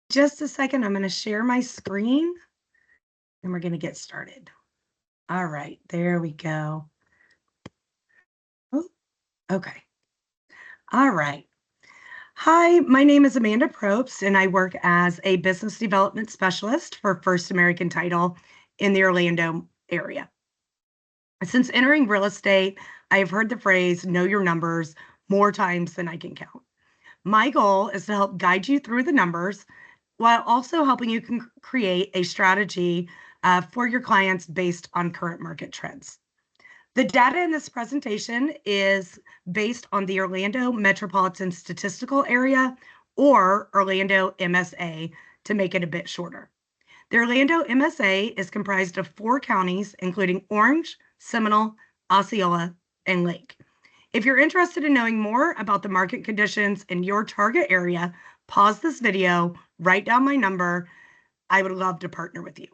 Just a second, I'm going to share my screen and we're going to get started. All right, there we go. Oh, okay. All right. Hi, my name is Amanda Probst, and I work as a business development specialist for First American Title in the Orlando area. Since entering real estate, I have heard the phrase know your numbers more times than I can count. My goal is to help guide you through the numbers while also helping you create a strategy for your clients based on current market trends. The data in this presentation is based on the Orlando Metropolitan Statistical Area, or Orlando MSA, to make it a bit shorter. The Orlando MSA is comprised of 4 counties, including Orange, Seminole, Osceola, and Lake. If you're interested in knowing more about the market conditions in your target area, pause this video, write down my number. I would love to partner with you.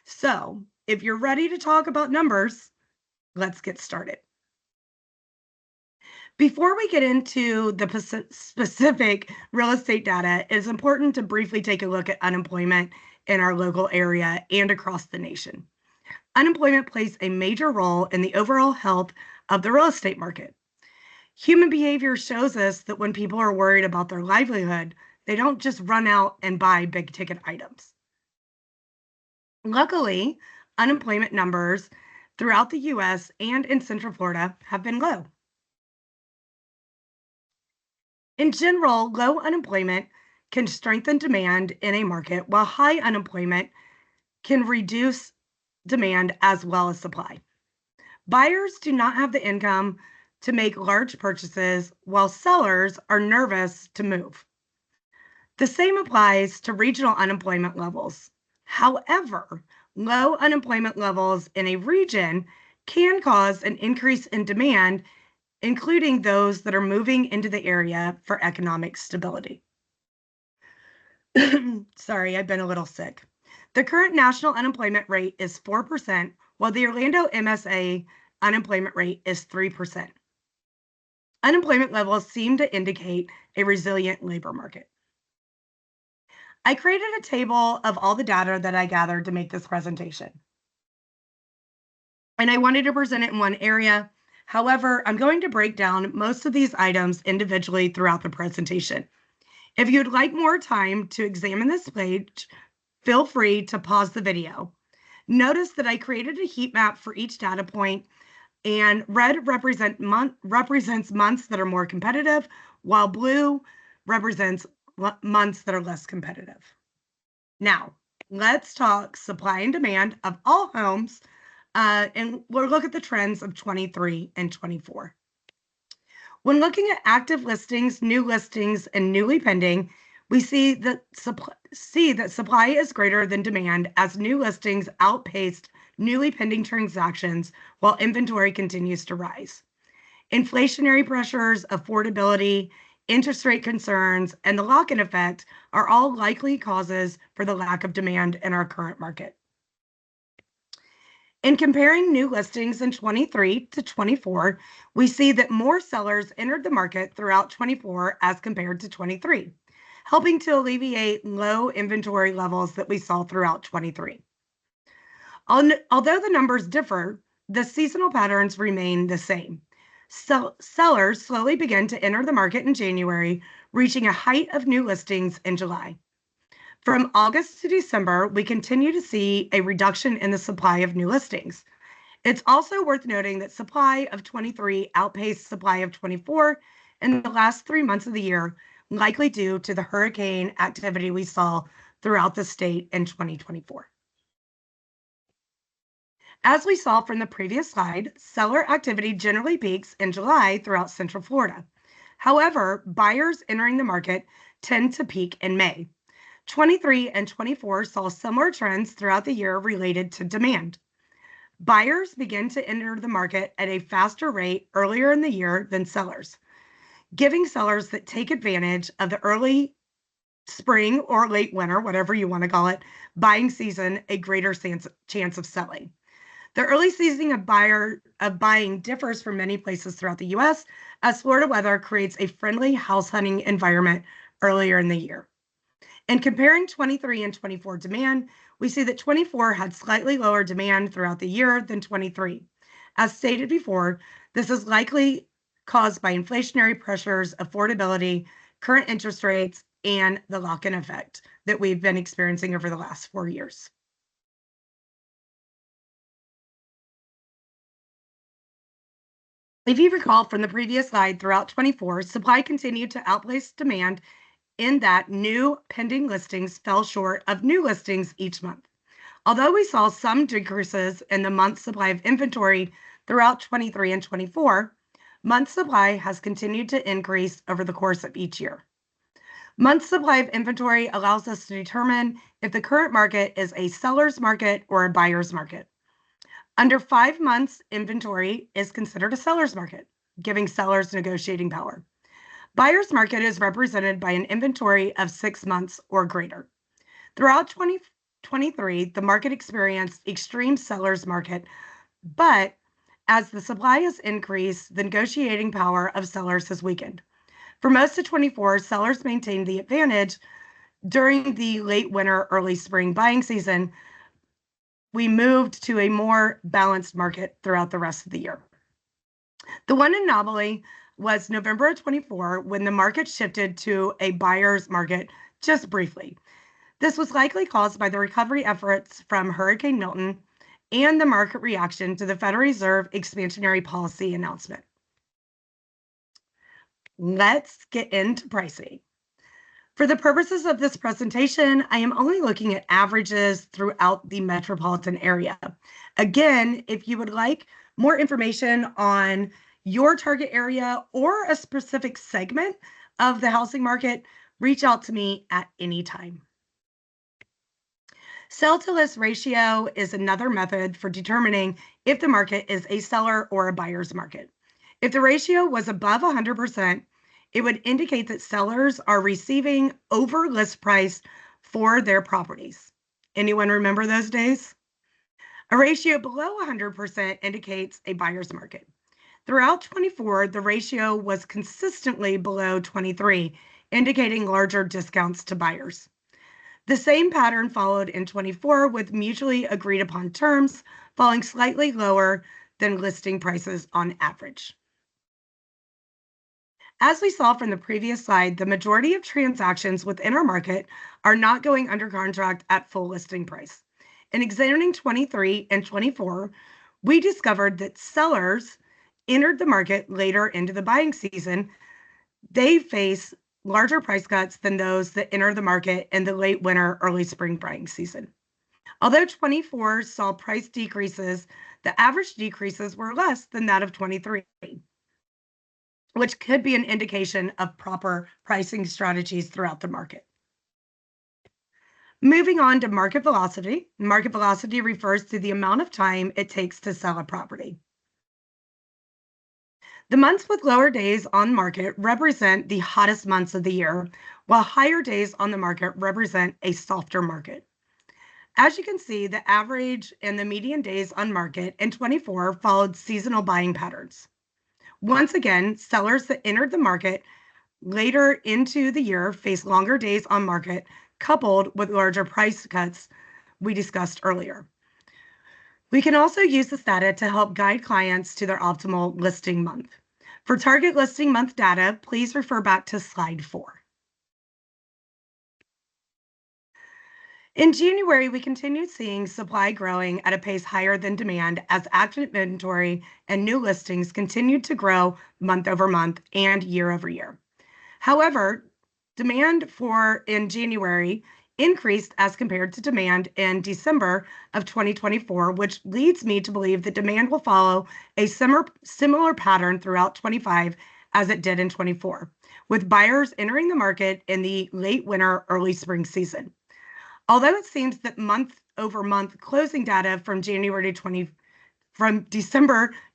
So if you're ready to talk about numbers, let's get started. Before we get into the specific real estate data, it is important to briefly take a look at unemployment in our local area and across the nation. Unemployment plays a major role in the overall health of the real estate market. Human behavior shows us that when people are worried about their livelihood, they don't just run out and buy big ticket items. Luckily, unemployment numbers throughout the US and in Central Florida have been low. In general, low unemployment can strengthen demand in a market, while high unemployment can reduce demand as well as supply. Buyers do not have the income to make large purchases, while sellers are nervous to move. The same applies to regional unemployment levels. However, low unemployment levels in a region can cause an increase in demand, including those that are moving into the area for economic stability. Sorry, I've been a little sick. The current national unemployment rate is 4%, while the Orlando MSA unemployment rate is 3%. Unemployment levels seem to indicate a resilient labor market. I created a table of all the data that I gathered to make this presentation. And I wanted to present it in one area. However, I'm going to break down most of these items individually throughout the presentation. If you'd like more time to examine this page, feel free to pause the video. Notice that I created a heat map for each data point, and red represents months that are more competitive, while blue represents months that are less competitive. Now, let's talk supply and demand of all homes, and we'll look at the trends of 23 and 24. When looking at active listings, new listings, and newly pending, we see that supply is greater than demand as new listings outpaced newly pending transactions while inventory continues to rise. Inflationary pressures, affordability, interest rate concerns, and the lock-in effect are all likely causes for the lack of demand in our current market. In comparing new listings in 23 to 24, we see that more sellers entered the market throughout 24 as compared to 23, helping to alleviate low inventory levels that we saw throughout 23. Although the numbers differ, the seasonal patterns remain the same. Sellers slowly began to enter the market in January, reaching a height of new listings in July. From August to December, we continue to see a reduction in the supply of new listings. It's also worth noting that supply of 23 outpaced supply of 24 in the last 3 months of the year, likely due to the hurricane activity we saw throughout the state in 2024. As we saw from the previous slide, seller activity generally peaks in July throughout Central Florida. However, buyers entering the market tend to peak in May. 23 and 24 saw similar trends throughout the year related to demand. Buyers begin to enter the market at a faster rate earlier in the year than sellers, giving sellers that take advantage of the early spring or late winter, whatever you want to call it, buying season a greater chance of selling. The early season of buying differs from many places throughout the U.S., as Florida weather creates a friendly house hunting environment earlier in the year. And comparing 23 and 24 demand, we see that 24 had slightly lower demand throughout the year than 23. As stated before, this is likely caused by inflationary pressures, affordability, current interest rates, and the lock-in effect that we've been experiencing over the last 4 years. If you recall from the previous slide, throughout 24, supply continued to outpace demand in that new pending listings fell short of new listings each month. Although we saw some decreases in the month supply of inventory throughout 23 and 24, month supply has continued to increase over the course of each year. Month supply of inventory allows us to determine if the current market is a seller's market or a buyer's market. Under 5 months, inventory is considered a seller's market, giving sellers negotiating power. Buyer's market is represented by an inventory of 6 months or greater. Throughout 2023, the market experienced extreme seller's market, but as the supply has increased, the negotiating power of sellers has weakened. For most of 24, sellers maintained the advantage. During the late winter, early spring buying season, we moved to a more balanced market throughout the rest of the year. The one anomaly was November of 24, when the market shifted to a buyer's market just briefly. This was likely caused by the recovery efforts from Hurricane Milton and the market reaction to the Federal Reserve expansionary policy announcement. Let's get into pricing. For the purposes of this presentation, I am only looking at averages throughout the metropolitan area. Again, if you would like more information on your target area or a specific segment of the housing market, reach out to me at any time. Sell to list ratio is another method for determining if the market is a seller or a buyer's market. If the ratio was above 100%, it would indicate that sellers are receiving over list price for their properties. Anyone remember those days? A ratio below 100% indicates a buyer's market. Throughout 24, the ratio was consistently below 23, indicating larger discounts to buyers. The same pattern followed in 24, with mutually agreed upon terms falling slightly lower than listing prices on average. As we saw from the previous slide, the majority of transactions within our market are not going under contract at full listing price. In examining 23 and 24, we discovered that sellers entered the market later into the buying season. They face larger price cuts than those that enter the market in the late winter, early spring buying season. Although 24 saw price decreases, the average decreases were less than that of 23. Which could be an indication of proper pricing strategies throughout the market. Moving on to market velocity. Market velocity refers to the amount of time it takes to sell a property. The months with lower days on market represent the hottest months of the year, while higher days on the market represent a softer market. As you can see, the average and the median days on market in 24 followed seasonal buying patterns. Once again, sellers that entered the market later into the year face longer days on market, coupled with larger price cuts we discussed earlier. We can also use this data to help guide clients to their optimal listing month. For target listing month data, please refer back to slide 4. In January, we continued seeing supply growing at a pace higher than demand as active inventory and new listings continued to grow month over month and year over year. However, demand in January increased as compared to demand in December of 2024, which leads me to believe that demand will follow a similar pattern throughout 25 as it did in 24, with buyers entering the market in the late winter, early spring season. Although it seems that month-over-month closing data from December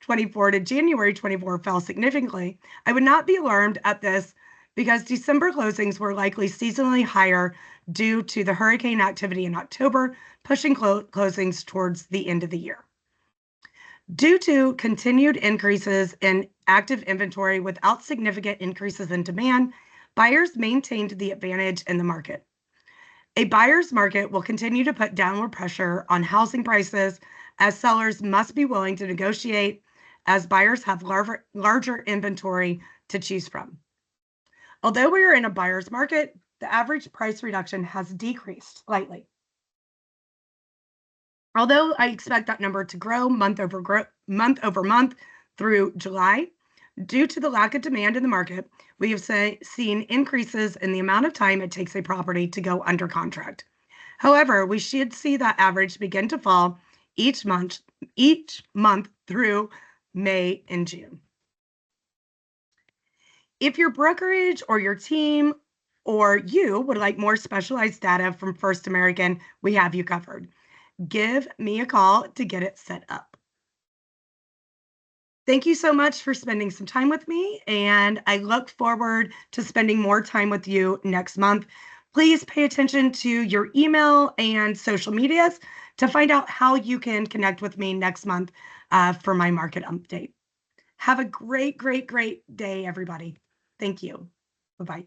24 to January 24 fell significantly, I would not be alarmed at this because December closings were likely seasonally higher due to the hurricane activity in October, pushing closings towards the end of the year. Due to continued increases in active inventory without significant increases in demand, buyers maintained the advantage in the market. A buyer's market will continue to put downward pressure on housing prices as sellers must be willing to negotiate as buyers have larger inventory to choose from. Although we are in a buyer's market, the average price reduction has decreased slightly. Although I expect that number to grow month over month through July, due to the lack of demand in the market, we have seen increases in the amount of time it takes a property to go under contract. However, we should see that average begin to fall each month through May and June. If your brokerage or your team or you would like more specialized data from First American, we have you covered. Give me a call to get it set up. Thank you so much for spending some time with me, and I look forward to spending more time with you next month. Please pay attention to your email and social medias to find out how you can connect with me next month for my market update. Have a great, great, great day, everybody. Thank you. Bye-bye.